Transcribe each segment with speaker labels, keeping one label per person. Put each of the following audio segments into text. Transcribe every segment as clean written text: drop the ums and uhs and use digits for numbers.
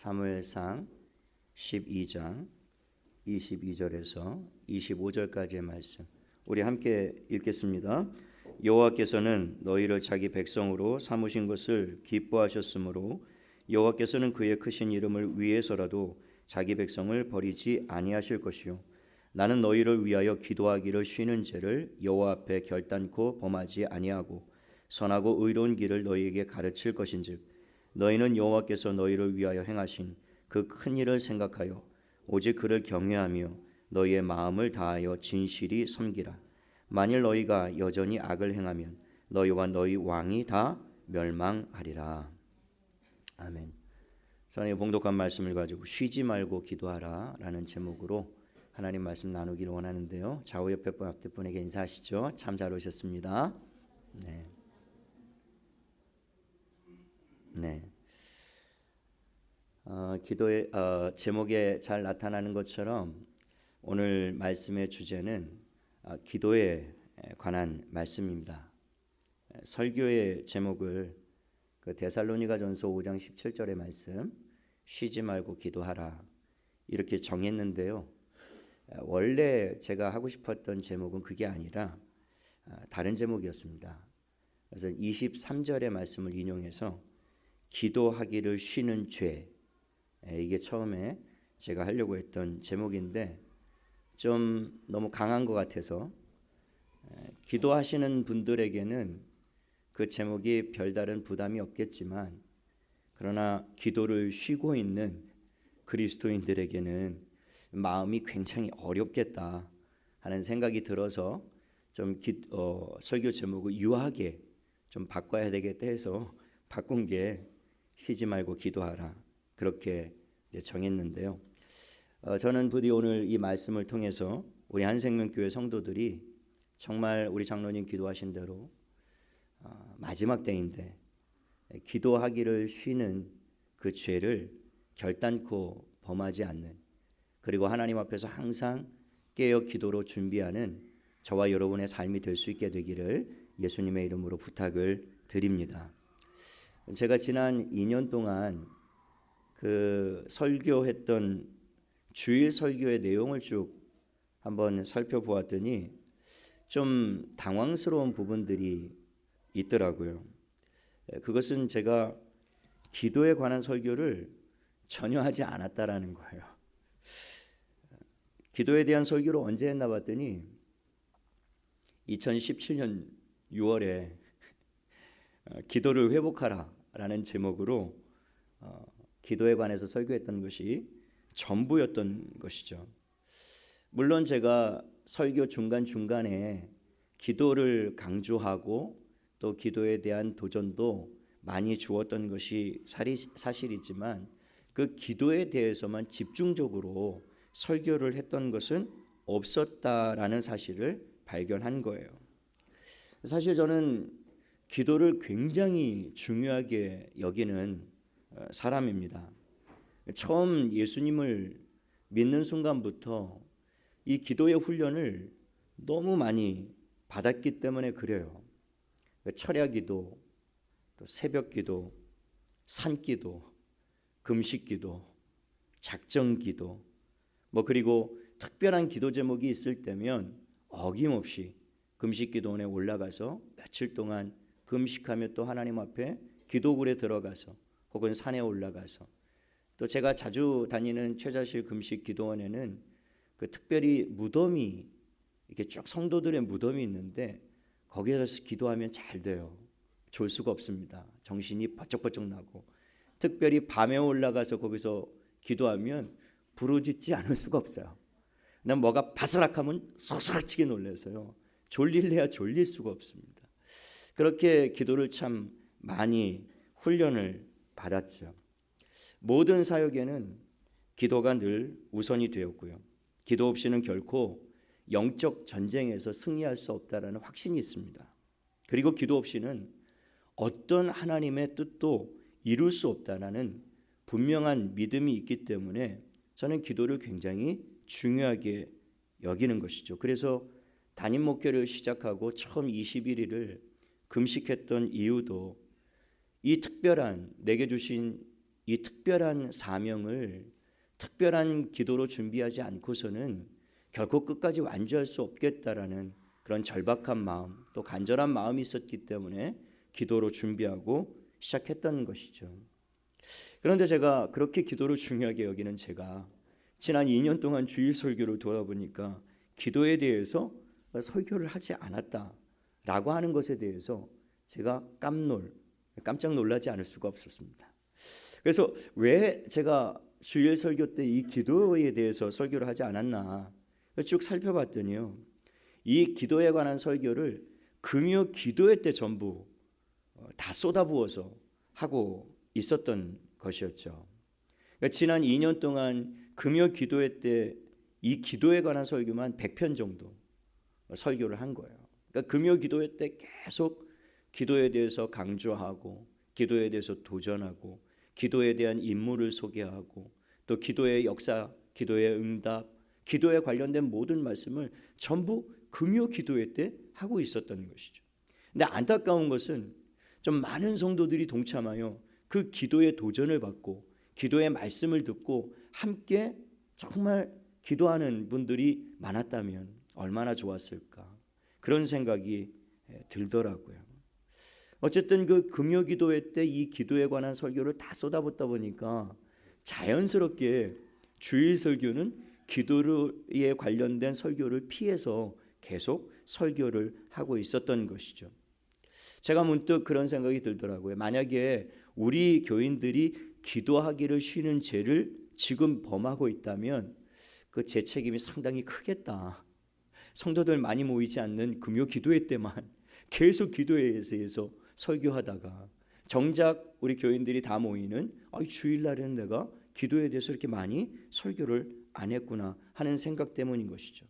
Speaker 1: 사무엘상 12장 22절에서 25절까지의 말씀 우리 함께 읽겠습니다. 여호와께서는 너희를 자기 백성으로 삼으신 것을 기뻐하셨으므로 여호와께서는 그의 크신 이름을 위해서라도 자기 백성을 버리지 아니하실 것이요 나는 너희를 위하여 기도하기를 쉬는 죄를 여호와 앞에 결단코 범하지 아니하고 선하고 의로운 길을 너희에게 가르칠 것인즉 너희는 여호와께서 너희를 위하여 행하신 그 큰 일을 생각하여 오직 그를 경외하며 너희의 마음을 다하여 진실이 섬기라. 만일 너희가 여전히 악을 행하면 너희와 너희 왕이 다 멸망하리라. 아멘. 저는 이 봉독한 말씀을 가지고 쉬지 말고 기도하라 라는 제목으로 하나님 말씀 나누기를 원하는데요. 좌우 옆에 분 앞에 분에게 인사하시죠. 참 잘 오셨습니다. 네. 기도의 제목에 잘 나타나는 것처럼 오늘 말씀의 주제는 기도에 관한 말씀입니다. 설교의 제목을 데살로니가전서 5장 17절의 말씀 쉬지 말고 기도하라 이렇게 정했는데요. 원래 제가 하고 싶었던 제목은 그게 아니라 다른 제목이었습니다. 그래서 23절의 말씀을 인용해서 기도하기를 쉬는 죄, 이게 처음에 제가 하려고 했던 제목인데 좀 너무 강한 것 같아서 기도하시는 분들에게는 그 제목이 별다른 부담이 없겠지만 그러나 기도를 쉬고 있는 그리스도인들에게는 마음이 굉장히 어렵겠다 하는 생각이 들어서 좀 설교 제목을 유하게 좀 바꿔야 되겠다 해서 바꾼 게 쉬지 말고 기도하라 그렇게 이제 정했는데요. 저는 부디 오늘 이 말씀을 통해서 우리 한생명교회 성도들이 정말 우리 장로님 기도하신 대로 마지막 때인데 기도하기를 쉬는 그 죄를 결단코 범하지 않는 그리고 하나님 앞에서 항상 깨어 기도로 준비하는 저와 여러분의 삶이 될 수 있게 되기를 예수님의 이름으로 부탁을 드립니다. 제가 지난 2년 동안 그 설교했던 주일 설교의 내용을 쭉 한번 살펴보았더니 좀 당황스러운 부분들이 있더라고요. 그것은 제가 기도에 관한 설교를 전혀 하지 않았다라는 거예요. 기도에 대한 설교를 언제 했나 봤더니 2017년 6월에 기도를 회복하라 라는 제목으로 기도에 관해서 설교했던 것이 전부였던 것이죠. 물론 제가 설교 중간중간에 기도를 강조하고 또 기도에 대한 도전도 많이 주었던 것이 사실이지만 그 기도에 대해서만 집중적으로 설교를 했던 것은 없었다라는 사실을 발견한 거예요. 사실 저는 기도를 굉장히 중요하게 여기는 사람입니다. 처음 예수님을 믿는 순간부터 이 기도의 훈련을 너무 많이 받았기 때문에 그래요. 철야 기도, 또 새벽 기도, 산 기도, 금식 기도, 작정 기도, 그리고 특별한 기도 제목이 있을 때면 어김없이 금식 기도원에 올라가서 며칠 동안 금식하며 또 하나님 앞에 기도굴에 들어가서 혹은 산에 올라가서 또 제가 자주 다니는 최자실 금식 기도원에는 그 특별히 무덤이 이렇게 쭉 성도들의 무덤이 있는데 거기에 가서 기도하면 잘 돼요. 졸 수가 없습니다. 정신이 번쩍번쩍 나고 특별히 밤에 올라가서 거기서 기도하면 부르짖지 않을 수가 없어요. 난 뭐가 바스락하면 소스라치게 놀라서요. 졸릴래야 졸릴 수가 없습니다. 그렇게 기도를 참 많이 훈련을 받았죠. 모든 사역에는 기도가 늘 우선이 되었고요. 기도 없이는 결코 영적 전쟁에서 승리할 수 없다라는 확신이 있습니다. 그리고 기도 없이는 어떤 하나님의 뜻도 이룰 수 없다라는 분명한 믿음이 있기 때문에 저는 기도를 굉장히 중요하게 여기는 것이죠. 그래서 담임 목회를 시작하고 처음 21일을 금식했던 이유도 이 특별한 내게 주신 이 특별한 사명을 특별한 기도로 준비하지 않고서는 결코 끝까지 완주할 수 없겠다라는 그런 절박한 마음, 또 간절한 마음이 있었기 때문에 기도로 준비하고 시작했던 것이죠. 그런데 제가 그렇게 기도를 중요하게 여기는 제가 지난 2년 동안 주일 설교를 돌아보니까 기도에 대해서 설교를 하지 않았다라고 하는 것에 대해서 제가 깜짝 놀라지 않을 수가 없었습니다. 그래서 왜 제가 주일 설교 때 이 기도에 대해서 설교를 하지 않았나 쭉 살펴봤더니요, 이 기도에 관한 설교를 금요 기도회 때 전부 다 쏟아부어서 하고 있었던 것이었죠. 그러니까 지난 2년 동안 금요 기도회 때 이 기도에 관한 설교만 100편 정도 설교를 한 거예요. 그러니까 금요 기도회 때 계속 기도에 대해서 강조하고, 기도에 대해서 도전하고, 기도에 대한 인물을 소개하고, 또 기도의 역사, 기도의 응답, 기도에 관련된 모든 말씀을 전부 금요 기도회 때 하고 있었던 것이죠. 근데 안타까운 것은 좀 많은 성도들이 동참하여 그 기도의 도전을 받고 기도의 말씀을 듣고 함께 정말 기도하는 분들이 많았다면 얼마나 좋았을까, 그런 생각이 들더라고요. 어쨌든 그 금요 기도회 때 이 기도에 관한 설교를 다 쏟아붓다 보니까 자연스럽게 주일 설교는 기도에 관련된 설교를 피해서 계속 설교를 하고 있었던 것이죠. 제가 문득 그런 생각이 들더라고요. 만약에 우리 교인들이 기도하기를 쉬는 죄를 지금 범하고 있다면 그 제 책임이 상당히 크겠다. 성도들 많이 모이지 않는 금요 기도회 때만 계속 기도에 대해서 설교하다가 정작 우리 교인들이 다 모이는 주일날에는 내가 기도에 대해서 이렇게 많이 설교를 안 했구나 하는 생각 때문인 것이죠.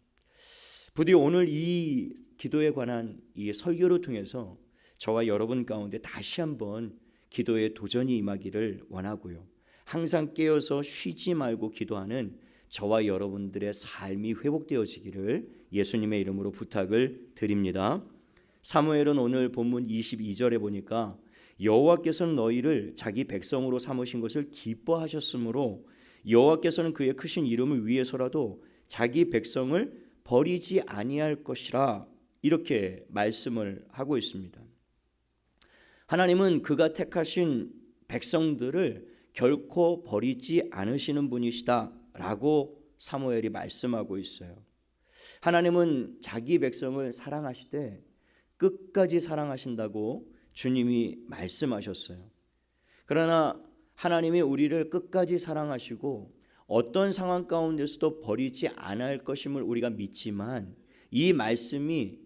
Speaker 1: 부디 오늘 이 기도에 관한 이 설교를 통해서 저와 여러분 가운데 다시 한번 기도에 도전이 임하기를 원하고요, 항상 깨어서 쉬지 말고 기도하는 저와 여러분들의 삶이 회복되어지기를 예수님의 이름으로 부탁을 드립니다. 사무엘은 오늘 본문 22절에 보니까 여호와께서는 너희를 자기 백성으로 삼으신 것을 기뻐하셨으므로 여호와께서는 그의 크신 이름을 위해서라도 자기 백성을 버리지 아니할 것이라, 이렇게 말씀을 하고 있습니다. 하나님은 그가 택하신 백성들을 결코 버리지 않으시는 분이시다라고 사무엘이 말씀하고 있어요. 하나님은 자기 백성을 사랑하시되 끝까지 사랑하신다고 주님이 말씀하셨어요. 그러나 하나님이 우리를 끝까지 사랑하시고 어떤 상황 가운데서도 버리지 않을 것임을 우리가 믿지만, 이 말씀이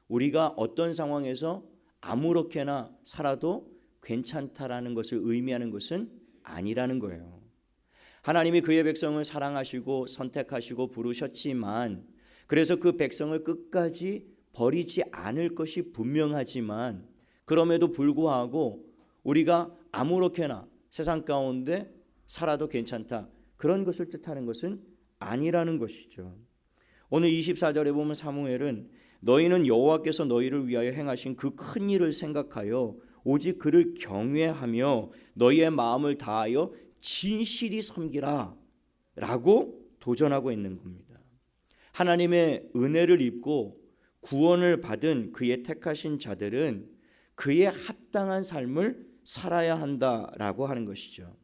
Speaker 1: 우리가 어떤 상황에서 아무렇게나 살아도 괜찮다라는 것을 의미하는 것은 아니라는 거예요. 하나님이 그의 백성을 사랑하시고 선택하시고 부르셨지만, 그래서 그 백성을 끝까지 버리지 않을 것이 분명하지만, 그럼에도 불구하고 우리가 아무렇게나 세상 가운데 살아도 괜찮다, 그런 것을 뜻하는 것은 아니라는 것이죠. 오늘 24절에 보면 사무엘은 너희는 여호와께서 너희를 위하여 행하신 그 큰 일을 생각하여 오직 그를 경외하며 너희의 마음을 다하여 진실이 섬기라 라고 도전하고 있는 겁니다. 하나님의 은혜를 입고 구원을 받은 그의 택하신 자들은 그의 합당한 삶을 살아야 한다라고 하는 것이죠.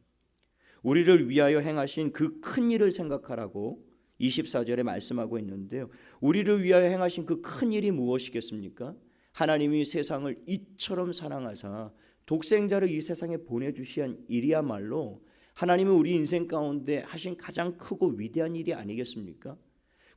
Speaker 1: 우리를 위하여 행하신 그 큰 일을 생각하라고 24절에 말씀하고 있는데요, 우리를 위하여 행하신 그 큰 일이 무엇이겠습니까? 하나님이 세상을 이처럼 사랑하사 독생자를 이 세상에 보내주시한 일이야말로 하나님이 우리 인생 가운데 하신 가장 크고 위대한 일이 아니겠습니까?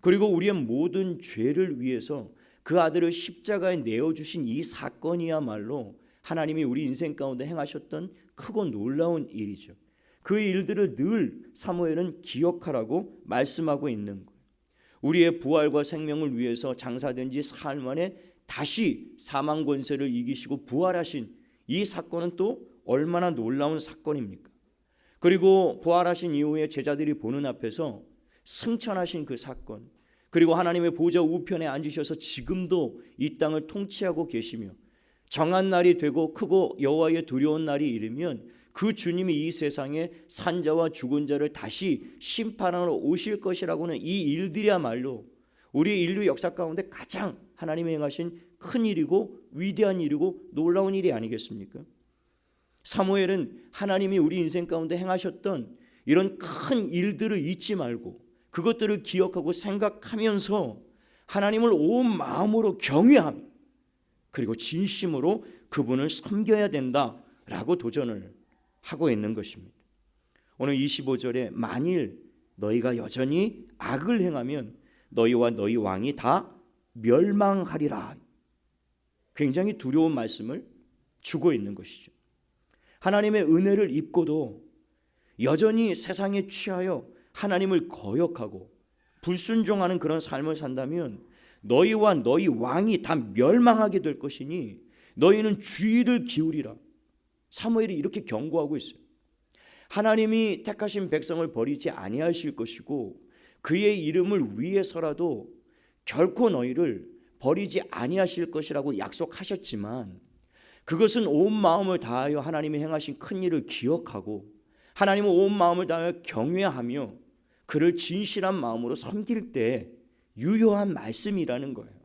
Speaker 1: 그리고 우리의 모든 죄를 위해서 그 아들을 십자가에 내어주신 이 사건이야말로 하나님이 우리 인생 가운데 행하셨던 크고 놀라운 일이죠. 그 일들을 늘 사무엘은 기억하라고 말씀하고 있는 거예요. 우리의 부활과 생명을 위해서 장사된 지 사흘 만에 다시 사망 권세를 이기시고 부활하신 이 사건은 또 얼마나 놀라운 사건입니까? 그리고 부활하신 이후에 제자들이 보는 앞에서 승천하신 그 사건, 그리고 하나님의 보좌 우편에 앉으셔서 지금도 이 땅을 통치하고 계시며 정한 날이 되고 크고 여호와의 두려운 날이 이르면 그 주님이 이 세상에 산자와 죽은 자를 다시 심판하러 오실 것이라고는 이 일들이야말로 우리 인류 역사 가운데 가장 하나님이 행하신 큰 일이고 위대한 일이고 놀라운 일이 아니겠습니까? 사무엘은 하나님이 우리 인생 가운데 행하셨던 이런 큰 일들을 잊지 말고 그것들을 기억하고 생각하면서 하나님을 온 마음으로 경외하며 그리고 진심으로 그분을 섬겨야 된다라고 도전을 하고 있는 것입니다. 오늘 25절에 만일 너희가 여전히 악을 행하면 너희와 너희 왕이 다 멸망하리라. 굉장히 두려운 말씀을 주고 있는 것이죠. 하나님의 은혜를 입고도 여전히 세상에 취하여 하나님을 거역하고 불순종하는 그런 삶을 산다면 너희와 너희 왕이 다 멸망하게 될 것이니 너희는 주의를 기울이라. 사무엘이 이렇게 경고하고 있어요. 하나님이 택하신 백성을 버리지 아니하실 것이고 그의 이름을 위해서라도 결코 너희를 버리지 아니하실 것이라고 약속하셨지만 그것은 온 마음을 다하여 하나님이 행하신 큰 일을 기억하고 하나님을 온 마음을 다하여 경외하며 그를 진실한 마음으로 섬길 때 유효한 말씀이라는 거예요.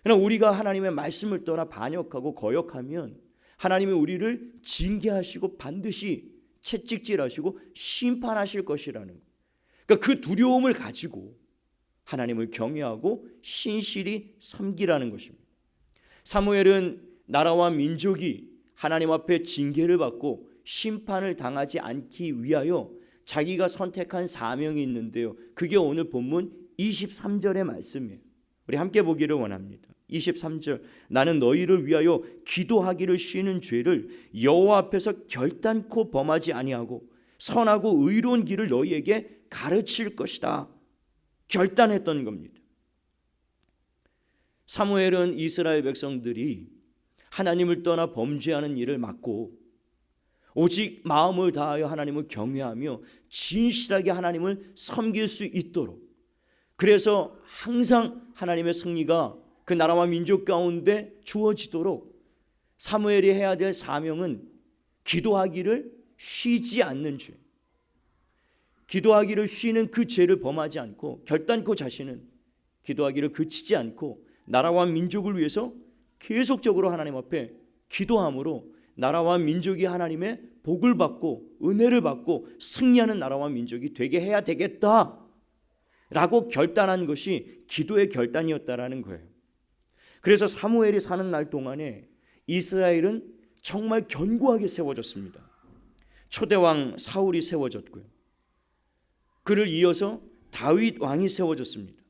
Speaker 1: 그러나 우리가 하나님의 말씀을 떠나 반역하고 거역하면 하나님이 우리를 징계하시고 반드시 채찍질하시고 심판하실 것이라는 거예요. 그러니까 그 두려움을 가지고 하나님을 경외하고 신실히 섬기라는 것입니다. 사무엘은 나라와 민족이 하나님 앞에 징계를 받고 심판을 당하지 않기 위하여 자기가 선택한 사명이 있는데요. 그게 오늘 본문 23절의 말씀이에요. 우리 함께 보기를 원합니다. 23절 나는 너희를 위하여 기도하기를 쉬는 죄를 여호와 앞에서 결단코 범하지 아니하고 선하고 의로운 길을 너희에게 가르칠 것이다. 결단했던 겁니다. 사무엘은 이스라엘 백성들이 하나님을 떠나 범죄하는 일을 막고 오직 마음을 다하여 하나님을 경외하며 진실하게 하나님을 섬길 수 있도록 그래서 항상 하나님의 승리가 그 나라와 민족 가운데 주어지도록 사무엘이 해야 될 사명은 기도하기를 쉬지 않는 죄. 기도하기를 쉬는 그 죄를 범하지 않고 결단코 자신은 기도하기를 그치지 않고 나라와 민족을 위해서 계속적으로 하나님 앞에 기도함으로 나라와 민족이 하나님의 복을 받고 은혜를 받고 승리하는 나라와 민족이 되게 해야 되겠다라고 결단한 것이 기도의 결단이었다라는 거예요. 그래서 사무엘이 사는 날 동안에 이스라엘은 정말 견고하게 세워졌습니다. 초대왕 사울이 세워졌고요. 그를 이어서 다윗 왕이 세워졌습니다.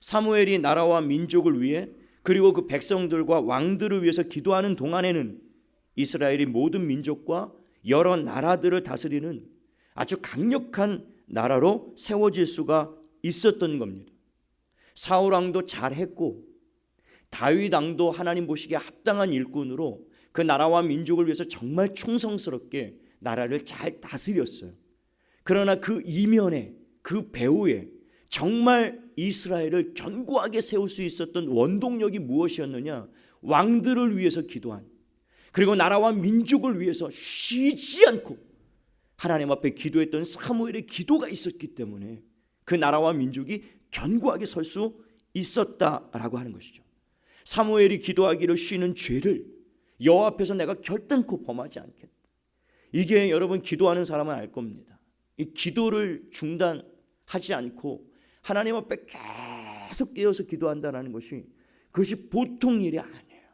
Speaker 1: 사무엘이 나라와 민족을 위해 그리고 그 백성들과 왕들을 위해서 기도하는 동안에는 이스라엘이 모든 민족과 여러 나라들을 다스리는 아주 강력한 나라로 세워질 수가 있었던 겁니다. 사울 왕도 잘했고 다윗 왕도 하나님 보시기에 합당한 일꾼으로 그 나라와 민족을 위해서 정말 충성스럽게 나라를 잘 다스렸어요. 그러나 그 이면에 그 배후에 정말 이스라엘을 견고하게 세울 수 있었던 원동력이 무엇이었느냐? 왕들을 위해서 기도한 그리고 나라와 민족을 위해서 쉬지 않고 하나님 앞에 기도했던 사무엘의 기도가 있었기 때문에 그 나라와 민족이 견고하게 설 수 있었다라고 하는 것이죠. 사무엘이 기도하기를 쉬는 죄를 여호와 앞에서 내가 결단코 범하지 않겠다. 이게 여러분 기도하는 사람은 알 겁니다. 이 기도를 중단하지 않고 하나님 앞에 계속 깨어서 기도한다는 것이 그것이 보통 일이 아니에요.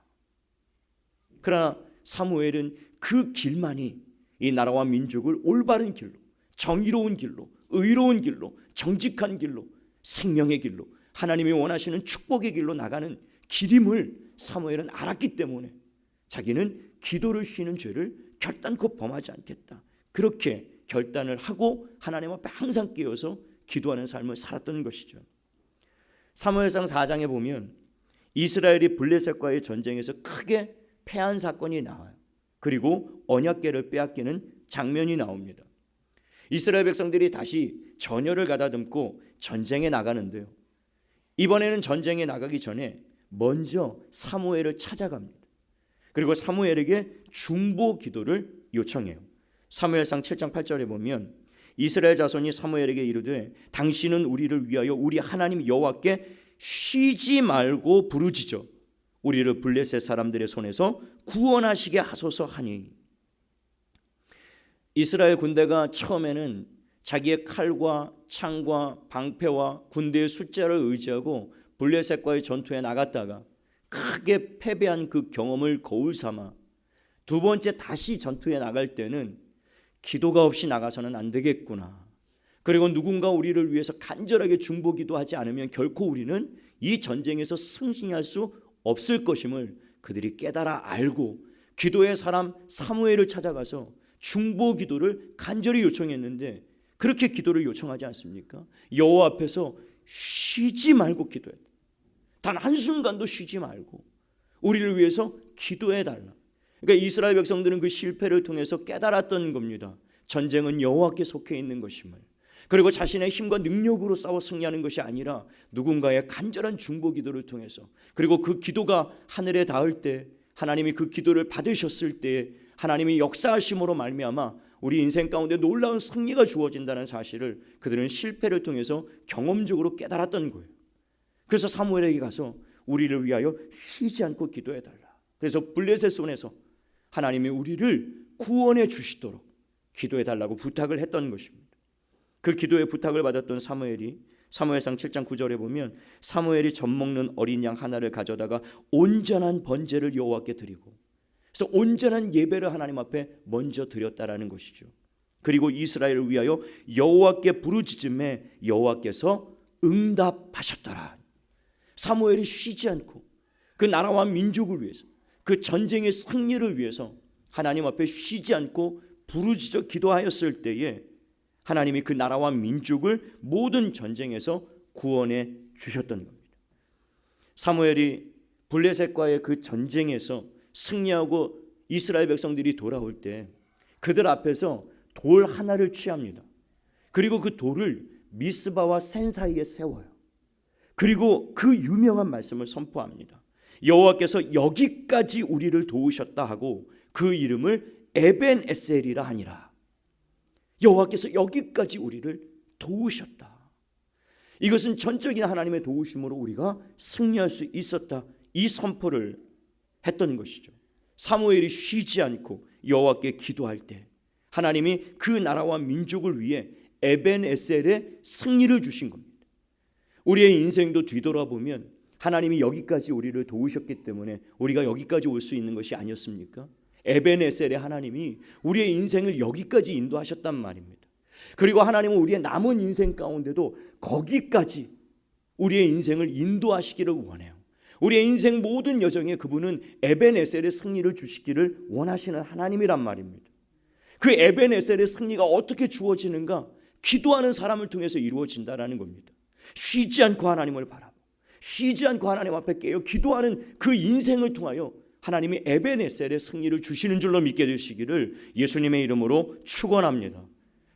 Speaker 1: 그러나 사무엘은 그 길만이 이 나라와 민족을 올바른 길로, 정의로운 길로, 의로운 길로, 정직한 길로, 생명의 길로, 하나님이 원하시는 축복의 길로 나가는 길임을 사무엘은 알았기 때문에 자기는 기도를 쉬는 죄를 결단코 범하지 않겠다. 그렇게 결단을 하고 하나님 앞에 항상 깨어서 기도하는 삶을 살았던 것이죠. 사무엘상 4장에 보면 이스라엘이 블레셋과의 전쟁에서 크게 패한 사건이 나와요. 그리고 언약궤를 빼앗기는 장면이 나옵니다. 이스라엘 백성들이 다시 전열을 가다듬고 전쟁에 나가는데요. 이번에는 전쟁에 나가기 전에 먼저 사무엘을 찾아갑니다. 그리고 사무엘에게 중보 기도를 요청해요. 사무엘상 7장 8절에 보면 이스라엘 자손이 사무엘에게 이르되 당신은 우리를 위하여 우리 하나님 여호와께 쉬지 말고 부르짖어 우리를 블레셋 사람들의 손에서 구원하시게 하소서 하니. 이스라엘 군대가 처음에는 자기의 칼과 창과 방패와 군대의 숫자를 의지하고 블레셋과의 전투에 나갔다가 크게 패배한 그 경험을 거울 삼아 두 번째 다시 전투에 나갈 때는 기도가 없이 나가서는 안 되겠구나. 그리고 누군가 우리를 위해서 간절하게 중보기도하지 않으면 결코 우리는 이 전쟁에서 승리할 수 없을 것임을 그들이 깨달아 알고 기도의 사람 사무엘을 찾아가서 중보기도를 간절히 요청했는데, 그렇게 기도를 요청하지 않습니까? 여호와 앞에서 쉬지 말고 기도했다. 단 한순간도 쉬지 말고 우리를 위해서 기도해달라. 그러니까 이스라엘 백성들은 그 실패를 통해서 깨달았던 겁니다. 전쟁은 여호와께 속해 있는 것임을. 그리고 자신의 힘과 능력으로 싸워 승리하는 것이 아니라 누군가의 간절한 중보 기도를 통해서, 그리고 그 기도가 하늘에 닿을 때 하나님이 그 기도를 받으셨을 때 하나님이 역사하심으로 말미암아 우리 인생 가운데 놀라운 승리가 주어진다는 사실을 그들은 실패를 통해서 경험적으로 깨달았던 거예요. 그래서 사무엘에게 가서 우리를 위하여 쉬지 않고 기도해달라. 그래서 블레셋 손에서 하나님이 우리를 구원해 주시도록 기도해달라고 부탁을 했던 것입니다. 그 기도의 부탁을 받았던 사무엘이 사무엘상 7장 9절에 보면 사무엘이 젖먹는 어린 양 하나를 가져다가 온전한 번제를 여호와께 드리고, 그래서 온전한 예배를 하나님 앞에 먼저 드렸다라는 것이죠. 그리고 이스라엘을 위하여 여호와께 부르짖음에 여호와께서 응답하셨더라. 사무엘이 쉬지 않고 그 나라와 민족을 위해서, 그 전쟁의 승리를 위해서 하나님 앞에 쉬지 않고 부르짖어 기도하였을 때에 하나님이 그 나라와 민족을 모든 전쟁에서 구원해 주셨던 겁니다. 사무엘이 블레셋과의 그 전쟁에서 승리하고 이스라엘 백성들이 돌아올 때 그들 앞에서 돌 하나를 취합니다. 그리고 그 돌을 미스바와 센 사이에 세워요. 그리고 그 유명한 말씀을 선포합니다. 여호와께서 여기까지 우리를 도우셨다 하고 그 이름을 에벤에셀이라 하니라. 여호와께서 여기까지 우리를 도우셨다. 이것은 전적인 하나님의 도우심으로 우리가 승리할 수 있었다, 이 선포를 했던 것이죠. 사무엘이 쉬지 않고 여호와께 기도할 때 하나님이 그 나라와 민족을 위해 에벤에셀의 승리를 주신 겁니다. 우리의 인생도 뒤돌아보면 하나님이 여기까지 우리를 도우셨기 때문에 우리가 여기까지 올 수 있는 것이 아니었습니까? 에벤에셀의 하나님이 우리의 인생을 여기까지 인도하셨단 말입니다. 그리고 하나님은 우리의 남은 인생 가운데도 거기까지 우리의 인생을 인도하시기를 원해요. 우리의 인생 모든 여정에 그분은 에벤에셀의 승리를 주시기를 원하시는 하나님이란 말입니다. 그 에벤에셀의 승리가 어떻게 주어지는가? 기도하는 사람을 통해서 이루어진다라는 겁니다. 쉬지 않고 하나님을 바라보고 쉬지 않고 하나님 앞에 깨어 기도하는 그 인생을 통하여 하나님이 에벤에셀의 승리를 주시는 줄로 믿게 되시기를 예수님의 이름으로 축원합니다.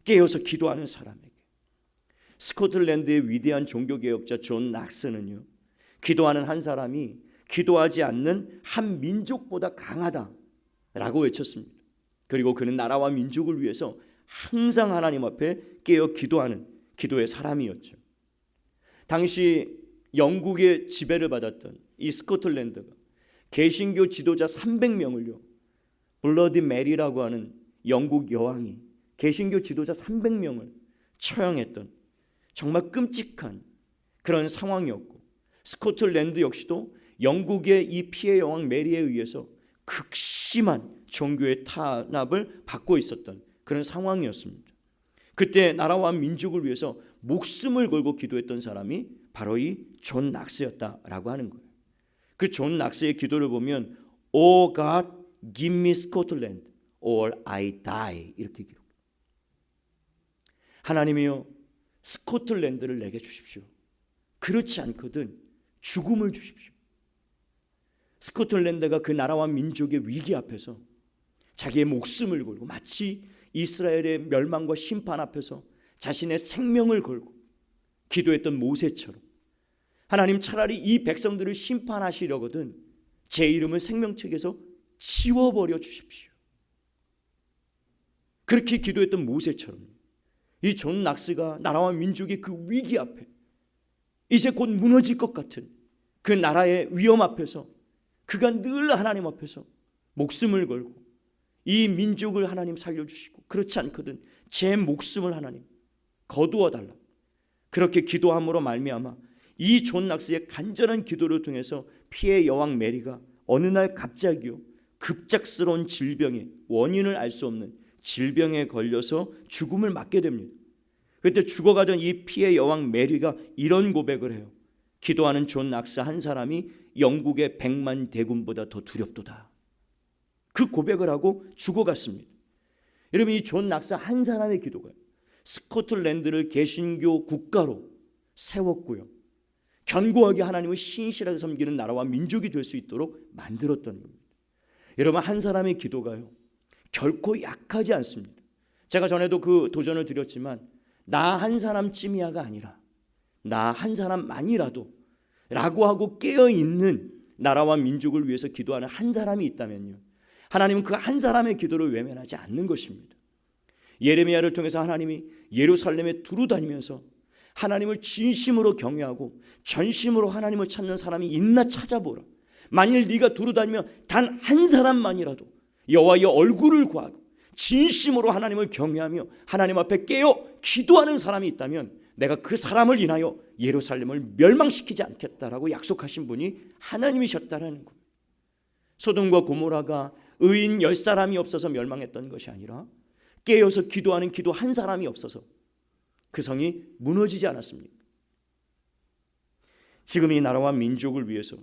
Speaker 1: 깨어서 기도하는 사람에게. 스코틀랜드의 위대한 종교개혁자 존 낙스는요, 기도하는 한 사람이 기도하지 않는 한 민족보다 강하다라고 외쳤습니다. 그리고 그는 나라와 민족을 위해서 항상 하나님 앞에 깨어 기도하는 기도의 사람이었죠. 당시 영국의 지배를 받았던 이 스코틀랜드가 개신교 지도자 300명을요 블러디 메리라고 하는 영국 여왕이 개신교 지도자 300명을 처형했던 정말 끔찍한 그런 상황이었고, 스코틀랜드 역시도 영국의 이 피해 여왕 메리에 의해서 극심한 종교의 탄압을 받고 있었던 그런 상황이었습니다. 그때 나라와 민족을 위해서 목숨을 걸고 기도했던 사람이 바로 이 존 낙스였다라고 하는 거예요. 그 존 낙스의 기도를 보면 Oh God, give me Scotland or I die, 이렇게 기록. 하나님이여 스코틀랜드를 내게 주십시오. 그렇지 않거든 죽음을 주십시오. 스코틀랜드가 그 나라와 민족의 위기 앞에서 자기의 목숨을 걸고 마치 이스라엘의 멸망과 심판 앞에서 자신의 생명을 걸고 기도했던 모세처럼 하나님 차라리 이 백성들을 심판하시려거든 제 이름을 생명책에서 지워버려 주십시오. 그렇게 기도했던 모세처럼 이 존 낙스가 나라와 민족의 그 위기 앞에 이제 곧 무너질 것 같은 그 나라의 위험 앞에서 그가 늘 하나님 앞에서 목숨을 걸고 이 민족을 하나님 살려주시고 그렇지 않거든 제 목숨을 하나님 거두어 달라 그렇게 기도함으로 말미암아 이 존 낙스의 간절한 기도를 통해서 피해 여왕 메리가 어느 날 갑자기요 급작스러운 질병의 원인을 알 수 없는 질병에 걸려서 죽음을 맞게 됩니다. 그때 죽어가던 이 피해 여왕 메리가 이런 고백을 해요. 기도하는 존 낙스 한 사람이 영국의 100만 대군보다 더 두렵도다. 그 고백을 하고 죽어갔습니다. 여러분 이 존 낙스 한 사람의 기도가 스코틀랜드를 개신교 국가로 세웠고요. 견고하게 하나님을 신실하게 섬기는 나라와 민족이 될 수 있도록 만들었던 겁니다. 여러분 한 사람의 기도가요 결코 약하지 않습니다. 제가 전에도 그 도전을 드렸지만 나 한 사람쯤이야가 아니라 나 한 사람만이라도 라고 하고 깨어있는 나라와 민족을 위해서 기도하는 한 사람이 있다면요 하나님은 그 한 사람의 기도를 외면하지 않는 것입니다. 예레미야를 통해서 하나님이 예루살렘에 두루다니면서 하나님을 진심으로 경외하고 전심으로 하나님을 찾는 사람이 있나 찾아보라. 만일 네가 두루다니며 단 한 사람만이라도 여호와의 얼굴을 구하고 진심으로 하나님을 경외하며 하나님 앞에 깨어 기도하는 사람이 있다면 내가 그 사람을 인하여 예루살렘을 멸망시키지 않겠다라고 약속하신 분이 하나님이셨다라는 겁니다. 소돔과 고모라가 의인 10사람이 없어서 멸망했던 것이 아니라 깨어서 기도하는 기도 한 사람이 없어서 그 성이 무너지지 않았습니까? 지금 이 나라와 민족을 위해서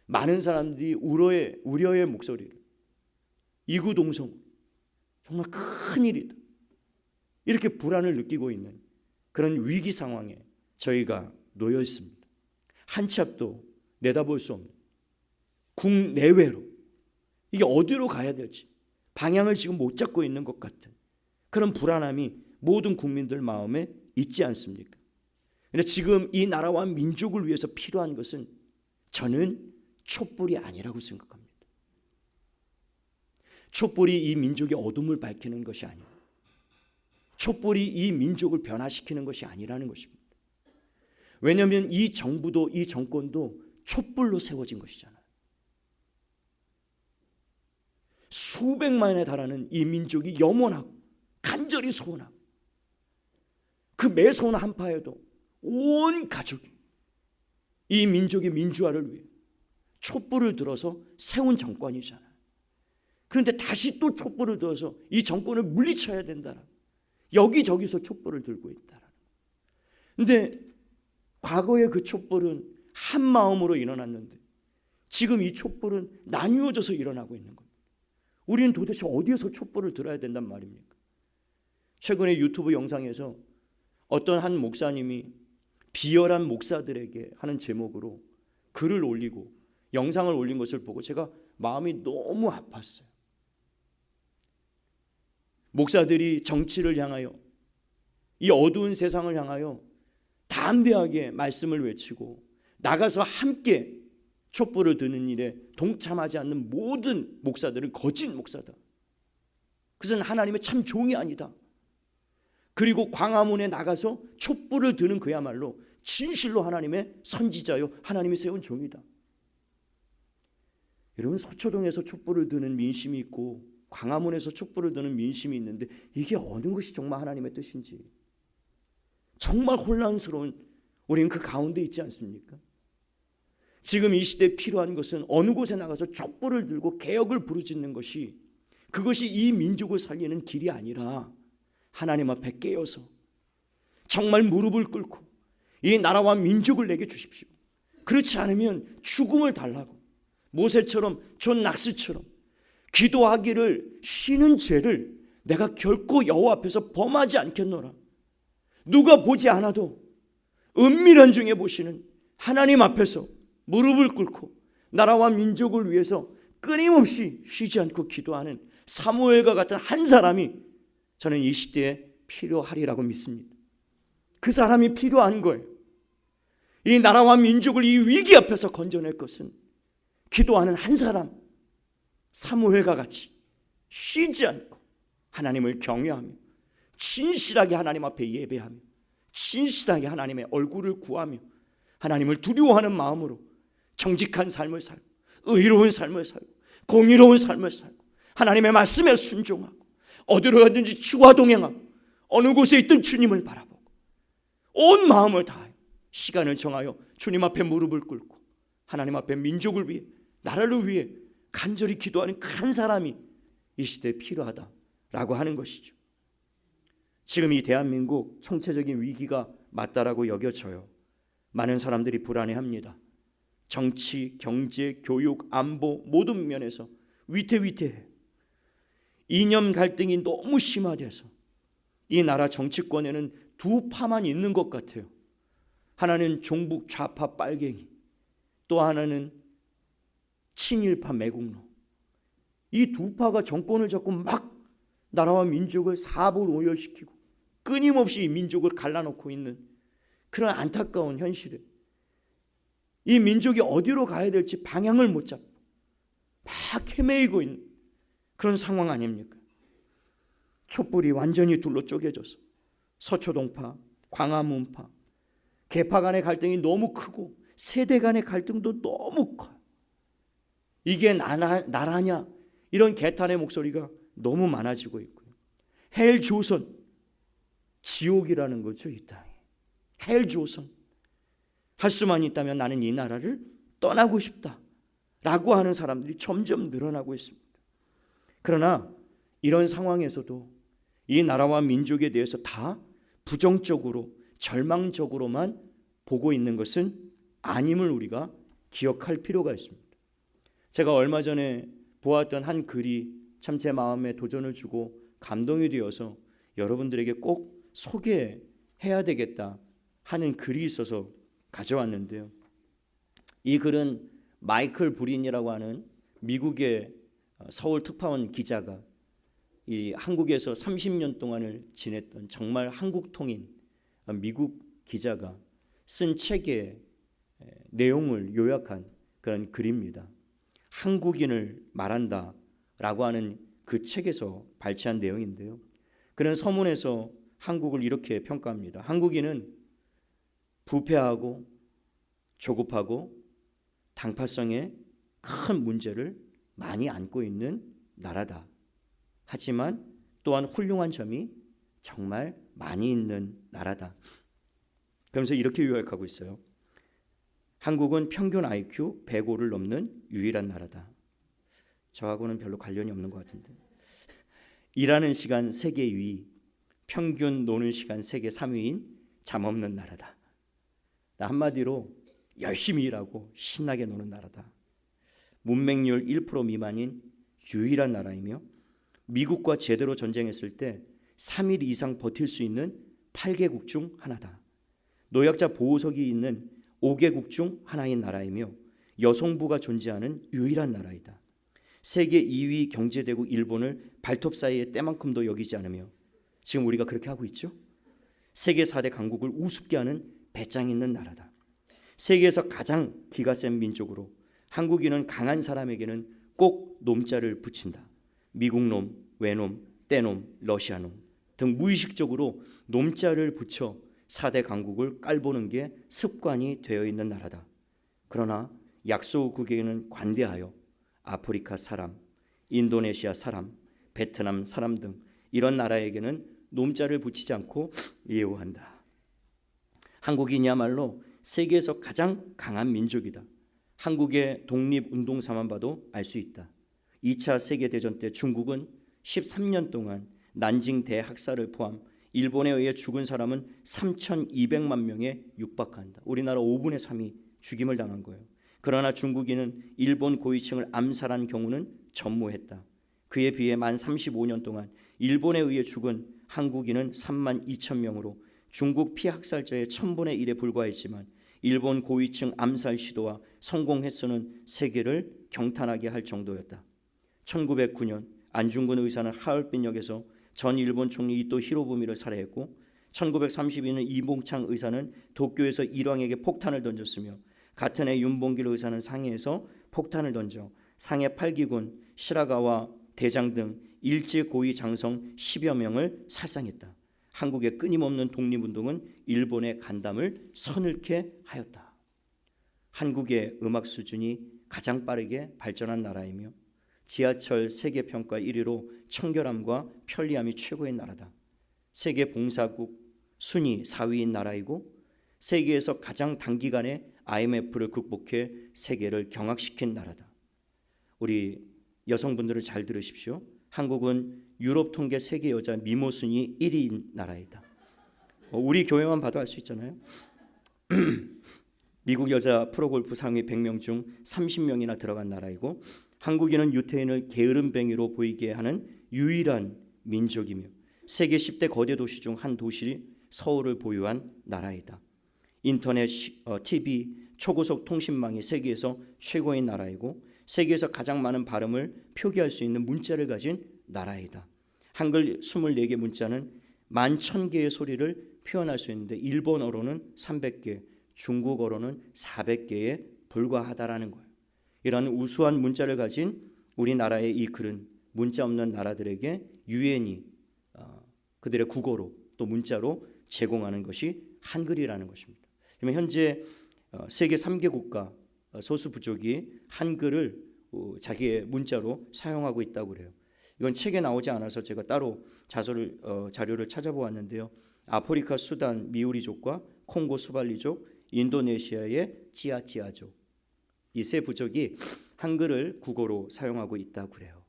Speaker 1: 많은 사람들이 우려의 목소리를 이구동성 정말 큰일이다 이렇게 불안을 느끼고 있는 그런 위기 상황에 저희가 놓여 있습니다. 한 치 앞도 내다볼 수 없는 국내외로 이게 어디로 가야 될지 방향을 지금 못 잡고 있는 것 같은 그런 불안함이 모든 국민들 마음에 있지 않습니까? 그런데 지금 이 나라와 민족을 위해서 필요한 것은 저는 촛불이 아니라고 생각합니다. 촛불이 이 민족의 어둠을 밝히는 것이 아니고 촛불이 이 민족을 변화시키는 것이 아니라는 것입니다. 왜냐하면 이 정부도 이 정권도 촛불로 세워진 것이잖아요. 수백만에 달하는 이 민족이 염원하고 간절히 소원하고 그 매 소원 한파에도 온 가족이 이 민족의 민주화를 위해 촛불을 들어서 세운 정권이잖아요. 그런데 다시 또 촛불을 들어서 이 정권을 물리쳐야 된다라. 여기저기서 촛불을 들고 있다라. 그런데 과거에 그 촛불은 한 마음으로 일어났는데 지금 이 촛불은 나뉘어져서 일어나고 있는 겁니다. 우리는 도대체 어디에서 촛불을 들어야 된단 말입니까? 최근에 유튜브 영상에서 어떤 한 목사님이 비열한 목사들에게 하는 제목으로 글을 올리고 영상을 올린 것을 보고 제가 마음이 너무 아팠어요. 목사들이 정치를 향하여 이 어두운 세상을 향하여 담대하게 말씀을 외치고 나가서 함께 촛불을 드는 일에 동참하지 않는 모든 목사들은 거짓 목사다. 그것은 하나님의 참 종이 아니다. 그리고 광화문에 나가서 촛불을 드는 그야말로 진실로 하나님의 선지자요 하나님이 세운 종이다. 여러분 서초동에서 촛불을 드는 민심이 있고 광화문에서 촛불을 드는 민심이 있는데 이게 어느 것이 정말 하나님의 뜻인지 정말 혼란스러운 우리는 그 가운데 있지 않습니까? 지금 이 시대에 필요한 것은 어느 곳에 나가서 촛불을 들고 개혁을 부르짖는 것이 그것이 이 민족을 살리는 길이 아니라 하나님 앞에 깨어서 정말 무릎을 꿇고 이 나라와 민족을 내게 주십시오. 그렇지 않으면 죽음을 달라고 모세처럼 존 낙스처럼 기도하기를 쉬는 죄를 내가 결코 여호와 앞에서 범하지 않겠노라. 누가 보지 않아도 은밀한 중에 보시는 하나님 앞에서 무릎을 꿇고 나라와 민족을 위해서 끊임없이 쉬지 않고 기도하는 사무엘과 같은 한 사람이 저는 이 시대에 필요하리라고 믿습니다. 그 사람이 필요한 거예요. 이 나라와 민족을 이 위기 앞에서 건져낼 것은 기도하는 한 사람, 사무엘과 같이 쉬지 않고 하나님을 경외하며 진실하게 하나님 앞에 예배하며 진실하게 하나님의 얼굴을 구하며 하나님을 두려워하는 마음으로 정직한 삶을 살고 의로운 삶을 살고 공의로운 삶을 살고 하나님의 말씀에 순종하고 어디로 가든지 주와 동행하고 어느 곳에 있든 주님을 바라보고 온 마음을 다하여 시간을 정하여 주님 앞에 무릎을 꿇고 하나님 앞에 민족을 위해 나라를 위해 간절히 기도하는 한 사람이 이 시대에 필요하다라고 하는 것이죠. 지금 이 대한민국 총체적인 위기가 맞다라고 여겨져요. 많은 사람들이 불안해합니다. 정치, 경제, 교육, 안보 모든 면에서 위태위태해. 이념 갈등이 너무 심화돼서 이 나라 정치권에는 두 파만 있는 것 같아요. 하나는 종북 좌파 빨갱이, 또 하나는 친일파 매국노. 이 두 파가 정권을 잡고 막 나라와 민족을 사불오열시키고 끊임없이 민족을 갈라놓고 있는 그런 안타까운 현실에 이 민족이 어디로 가야 될지 방향을 못 잡고 막 헤매이고 있는 그런 상황 아닙니까? 촛불이 완전히 둘로 쪼개져서 서초동파, 광화문파, 계파 간의 갈등이 너무 크고 세대 간의 갈등도 너무 커요. 이게 나라냐 이런 개탄의 목소리가 너무 많아지고 있고요. 헬조선, 지옥이라는 거죠. 이 땅이 헬조선. 할 수만 있다면 나는 이 나라를 떠나고 싶다라고 하는 사람들이 점점 늘어나고 있습니다. 그러나 이런 상황에서도 이 나라와 민족에 대해서 다 부정적으로 절망적으로만 보고 있는 것은 아님을 우리가 기억할 필요가 있습니다. 제가 얼마 전에 보았던 한 글이 참 제 마음에 도전을 주고 감동이 되어서 여러분들에게 꼭 소개해야 되겠다 하는 글이 있어서 가져왔는데요. 이 글은 마이클 브린이라고 하는 미국의 서울 특파원 기자가 이 한국에서 30년 동안을 지냈던 정말 한국통인 미국 기자가 쓴 책의 내용을 요약한 그런 글입니다. 한국인을 말한다라고 하는 그 책에서 발췌한 내용인데요. 그는 서문에서 한국을 이렇게 평가합니다. 한국인은 부패하고 조급하고 당파성의 큰 문제를 많이 안고 있는 나라다. 하지만 또한 훌륭한 점이 정말 많이 있는 나라다. 그러면서 이렇게 요약하고 있어요. 한국은 평균 IQ 105를 넘는 유일한 나라다. 저하고는 별로 관련이 없는 것 같은데. 일하는 시간 세계 2위, 평균 노는 시간 세계 3위인 잠 없는 나라다. 한마디로 열심히 일하고 신나게 노는 나라다. 문맹률 1% 미만인 유일한 나라이며 미국과 제대로 전쟁했을 때 3일 이상 버틸 수 있는 8개국 중 하나다. 노약자 보호석이 있는 5개국 중 하나인 나라이며 여성부가 존재하는 유일한 나라이다. 세계 2위 경제대국 일본을 발톱 사이에 때만큼도 여기지 않으며 지금 우리가 그렇게 하고 있죠. 세계 4대 강국을 우습게 하는 배짱 있는 나라다. 세계에서 가장 기가 센 민족으로 한국인은 강한 사람에게는 꼭 놈자를 붙인다. 미국놈, 외놈, 떼놈, 러시아놈 등 무의식적으로 놈자를 붙여 4대 강국을 깔보는 게 습관이 되어 있는 나라다. 그러나 약소국에는 관대하여 아프리카 사람, 인도네시아 사람, 베트남 사람 등 이런 나라에게는 놈자를 붙이지 않고 예우한다. 한국인이야말로 세계에서 가장 강한 민족이다. 한국의 독립운동사만 봐도 알 수 있다. 2차 세계대전 때 중국은 13년 동안 난징 대학살을 포함 일본에 의해 죽은 사람은 3,200만 명에 육박한다. 우리나라 5분의 3이 죽임을 당한 거예요. 그러나 중국인은 일본 고위층을 암살한 경우는 전무했다. 그에 비해 만 35년 동안 일본에 의해 죽은 한국인은 3만 2천 명으로 중국 피학살자의 1000분의 1에 불과했지만 일본 고위층 암살 시도와 성공 횟수는 세계를 경탄하게 할 정도였다. 1909년 안중근 의사는 하얼빈역에서 전 일본 총리 이토 히로부미를 살해했고 1932년 이봉창 의사는 도쿄에서 일왕에게 폭탄을 던졌으며 같은 해 윤봉길 의사는 상해에서 폭탄을 던져 상해 8기군 시라가와 대장 등 일제 고위 장성 10여 명을 살상했다. 한국의 끊임없는 독립운동은 일본의 간담을 서늘케 하였다. 한국의 음악 수준이 가장 빠르게 발전한 나라이며 지하철 세계평가 1위로 청결함과 편리함이 최고의 나라다. 세계 봉사국 순위 4위인 나라이고 세계에서 가장 단기간에 IMF를 극복해 세계를 경악시킨 나라다. 우리 여성분들은 잘 들으십시오. 한국은 유럽 통계 세계 여자 미모 순위 1위인 나라이다. 우리 교회만 봐도 알 수 있잖아요. 미국 여자 프로골프 상위 100명 중 30명이나 들어간 나라이고 한국인은 유태인을 게으름뱅이로 보이게 하는 유일한 민족이며 세계 10대 거대 도시 중 한 도시 서울을 보유한 나라이다. 인터넷, TV, 초고속 통신망이 세계에서 최고인 나라이고 세계에서 가장 많은 발음을 표기할 수 있는 문자를 가진 나라이다. 한글 24개 문자는 11,000개의 소리를 표현할 수 있는데 일본어로는 300개, 중국어로는 400개에 불과하다라는 거예요. 이런 우수한 문자를 가진 우리나라의 이 글은 문자 없는 나라들에게 유엔이 그들의 국어로 또 문자로 제공하는 것이 한글이라는 것입니다. 그러면 현재 세계 3개 국가 소수 부족이 한글을 자기의 문자로 사용하고 있다고 그래요. 이건 책에 나오지 않아서 제가 따로 자료를 찾아보았는데요. 아프리카 수단 미우리족과 콩고 수발리족, 인도네시아의 찌아찌아족, 이 세 부족이 한글을 국어로 사용하고 있다고 그래요.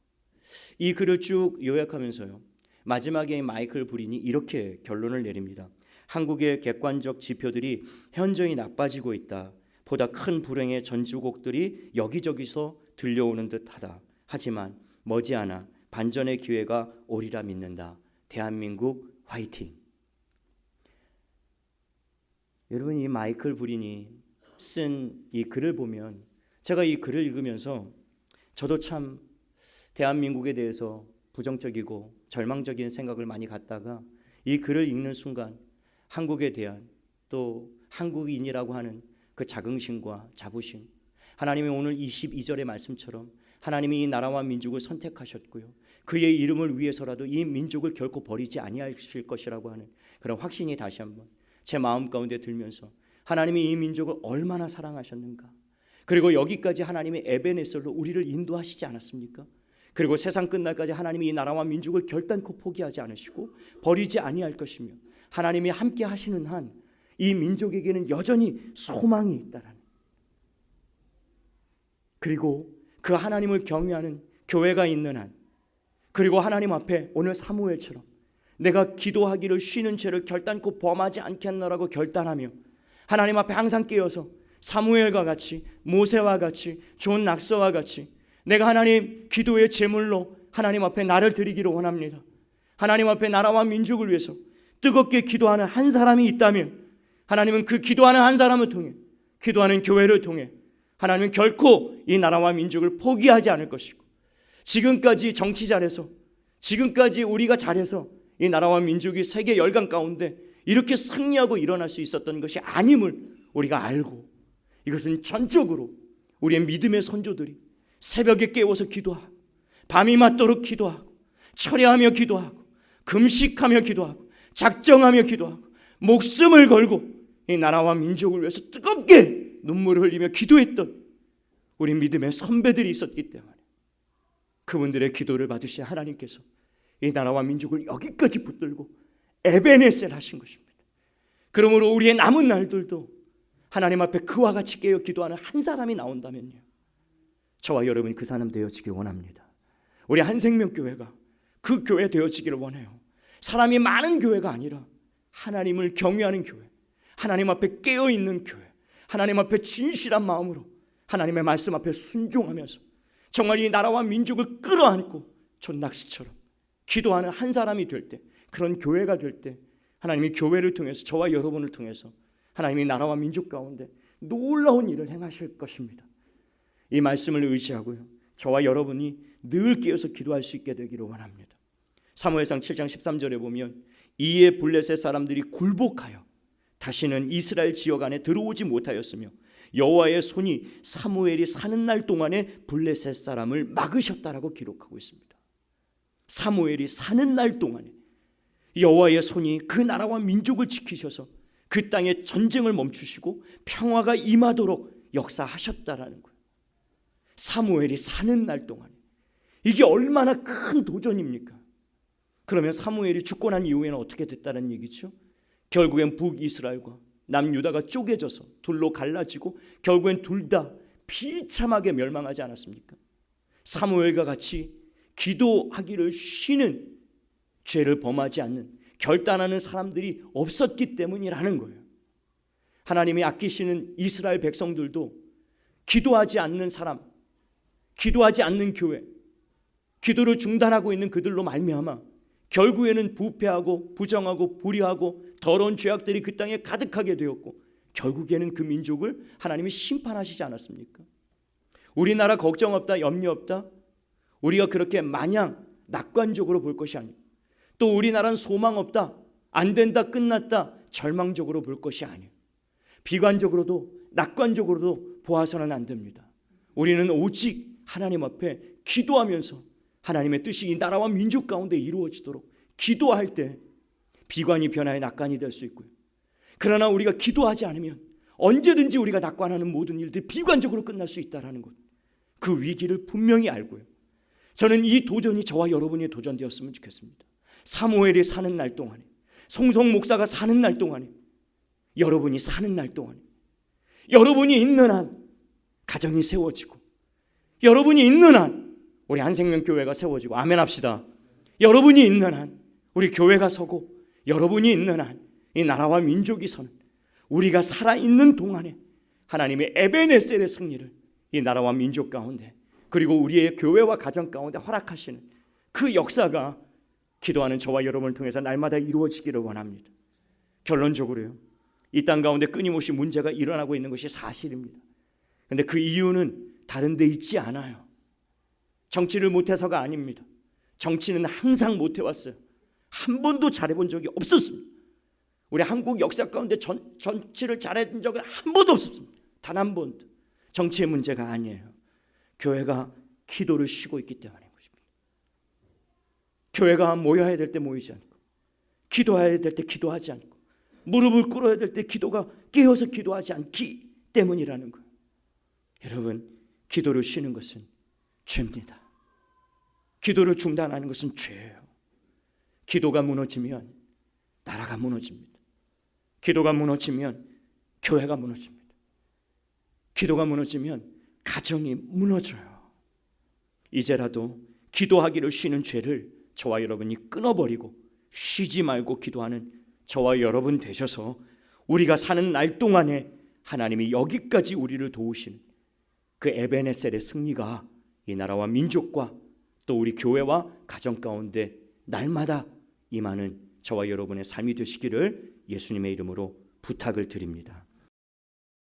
Speaker 1: 이 글을 쭉 요약하면서요, 마지막에 마이클 브린이 이렇게 결론을 내립니다. 한국의 객관적 지표들이 현저히 나빠지고 있다. 보다 큰 불행의 전주곡들이 여기저기서 들려오는 듯하다. 하지만 머지않아 반전의 기회가 오리라 믿는다. 대한민국 화이팅. 여러분, 이 마이클 브린이 쓴 이 글을 보면, 제가 이 글을 읽으면서 저도 참 대한민국에 대해서 부정적이고 절망적인 생각을 많이 갖다가 이 글을 읽는 순간 한국에 대한, 또 한국인이라고 하는 그 자긍심과 자부심, 하나님이 오늘 22절의 말씀처럼 하나님이 이 나라와 민족을 선택하셨고요, 그의 이름을 위해서라도 이 민족을 결코 버리지 아니하실 것이라고 하는 그런 확신이 다시 한번 제 마음 가운데 들면서, 하나님이 이 민족을 얼마나 사랑하셨는가, 그리고 여기까지 하나님의 에베네셀로 우리를 인도하시지 않았습니까? 그리고 세상 끝날까지 하나님이 이 나라와 민족을 결단코 포기하지 않으시고 버리지 아니할 것이며, 하나님이 함께 하시는 한 이 민족에게는 여전히 소망이 있다라는, 그리고 그 하나님을 경외하는 교회가 있는 한, 그리고 하나님 앞에 오늘 사무엘처럼 내가 기도하기를 쉬는 죄를 결단코 범하지 않겠노라고 결단하며 하나님 앞에 항상 깨어서 사무엘과 같이, 모세와 같이, 존 낙서와 같이 내가 하나님 기도의 제물로 하나님 앞에 나를 드리기를 원합니다. 하나님 앞에 나라와 민족을 위해서 뜨겁게 기도하는 한 사람이 있다면 하나님은 그 기도하는 한 사람을 통해, 기도하는 교회를 통해 하나님은 결코 이 나라와 민족을 포기하지 않을 것이고, 지금까지 정치 잘해서, 지금까지 우리가 잘해서 이 나라와 민족이 세계 열강 가운데 이렇게 승리하고 일어날 수 있었던 것이 아님을 우리가 알고, 이것은 전적으로 우리의 믿음의 선조들이 새벽에 깨워서 기도하고, 밤이 맞도록 기도하고, 철야하며 기도하고, 금식하며 기도하고, 작정하며 기도하고, 목숨을 걸고 이 나라와 민족을 위해서 뜨겁게 눈물을 흘리며 기도했던 우리 믿음의 선배들이 있었기 때문에 그분들의 기도를 받으신 하나님께서 이 나라와 민족을 여기까지 붙들고 에베네셀 하신 것입니다. 그러므로 우리의 남은 날들도 하나님 앞에 그와 같이 깨어 기도하는 한 사람이 나온다면요, 저와 여러분이 그 사람 되어지길 원합니다. 우리 한생명교회가 그 교회 되어지기를 원해요. 사람이 많은 교회가 아니라 하나님을 경외하는 교회, 하나님 앞에 깨어있는 교회, 하나님 앞에 진실한 마음으로 하나님의 말씀 앞에 순종하면서 정말 이 나라와 민족을 끌어안고 존 낙스처럼 기도하는 한 사람이 될 때, 그런 교회가 될 때 하나님이 교회를 통해서, 저와 여러분을 통해서 하나님이 나라와 민족 가운데 놀라운 일을 행하실 것입니다. 이 말씀을 의지하고요, 저와 여러분이 늘 깨어서 기도할 수 있게 되기를 원합니다. 사무엘상 7장 13절에 보면, 이에 블레셋 사람들이 굴복하여 다시는 이스라엘 지역 안에 들어오지 못하였으며 여호와의 손이 사무엘이 사는 날 동안에 블레셋 사람을 막으셨다라고 기록하고 있습니다.
Speaker 2: 사무엘이 사는 날 동안에 여호와의 손이 그 나라와 민족을 지키셔서 그 땅에 전쟁을 멈추시고 평화가 임하도록 역사하셨다라는 거예요. 사무엘이 사는 날 동안에. 이게 얼마나 큰 도전입니까? 그러면 사무엘이 죽고 난 이후에는 어떻게 됐다는 얘기죠? 결국엔 북이스라엘과 남유다가 쪼개져서 둘로 갈라지고 결국엔 둘 다 비참하게 멸망하지 않았습니까? 사무엘과 같이 기도하기를 쉬는, 죄를 범하지 않는, 결단하는 사람들이 없었기 때문이라는 거예요. 하나님이 아끼시는 이스라엘 백성들도 기도하지 않는 사람, 기도하지 않는 교회, 기도를 중단하고 있는 그들로 말미암아 결국에는 부패하고 부정하고 불의하고 더러운 죄악들이 그 땅에 가득하게 되었고 결국에는 그 민족을 하나님이 심판하시지 않았습니까? 우리나라 걱정 없다, 염려 없다, 우리가 그렇게 마냥 낙관적으로 볼 것이 아니에요. 또 우리나라는 소망 없다, 안 된다, 끝났다, 절망적으로 볼 것이 아니에요. 비관적으로도 낙관적으로도 보아서는 안 됩니다. 우리는 오직 하나님 앞에 기도하면서 하나님의 뜻이 이 나라와 민족 가운데 이루어지도록 기도할 때 비관이 변화의 낙관이 될 수 있고요. 그러나 우리가 기도하지 않으면 언제든지 우리가 낙관하는 모든 일들이 비관적으로 끝날 수 있다는 것, 그 위기를 분명히 알고요. 저는 이 도전이 저와 여러분의 도전되었으면 좋겠습니다. 사무엘이 사는 날 동안에, 송송 목사가 사는 날 동안에, 여러분이 사는 날 동안에, 여러분이 있는 한 가정이 세워지고, 여러분이 있는 한 우리 한생명교회가 세워지고, 아멘 합시다. 여러분이 있는 한 우리 교회가 서고, 여러분이 있는 한 이 나라와 민족이 서는, 우리가 살아있는 동안에 하나님의 에베네셀의 승리를 이 나라와 민족 가운데, 그리고 우리의 교회와 가정 가운데 허락하시는 그 역사가 기도하는 저와 여러분을 통해서 날마다 이루어지기를 원합니다. 결론적으로요, 이 땅 가운데 끊임없이 문제가 일어나고 있는 것이 사실입니다. 그런데 그 이유는 다른 데 있지 않아요. 정치를 못해서가 아닙니다. 정치는 항상 못해왔어요. 한 번도 잘해본 적이 없었습니다. 우리 한국 역사 가운데 정치를 잘해본 적은 한 번도 없었습니다. 단 한 번도. 정치의 문제가 아니에요. 교회가 기도를 쉬고 있기 때문인 것입니다. 교회가 모여야 될 때 모이지 않고, 기도해야 될 때 기도하지 않고, 무릎을 꿇어야 될 때 기도가 깨어서 기도하지 않기 때문이라는 거예요. 여러분, 기도를 쉬는 것은 죄입니다. 기도를 중단하는 것은 죄예요. 기도가 무너지면 나라가 무너집니다. 기도가 무너지면 교회가 무너집니다. 기도가 무너지면 가정이 무너져요. 이제라도 기도하기를 쉬는 죄를 저와 여러분이 끊어버리고 쉬지 말고 기도하는 저와 여러분 되셔서 우리가 사는 날 동안에 하나님이 여기까지 우리를 도우시는 그 에베네셀의 승리가 이 나라와 민족과 또 우리 교회와 가정 가운데 날마다 임하는 저와 여러분의 삶이 되시기를 예수님의 이름으로 부탁을 드립니다.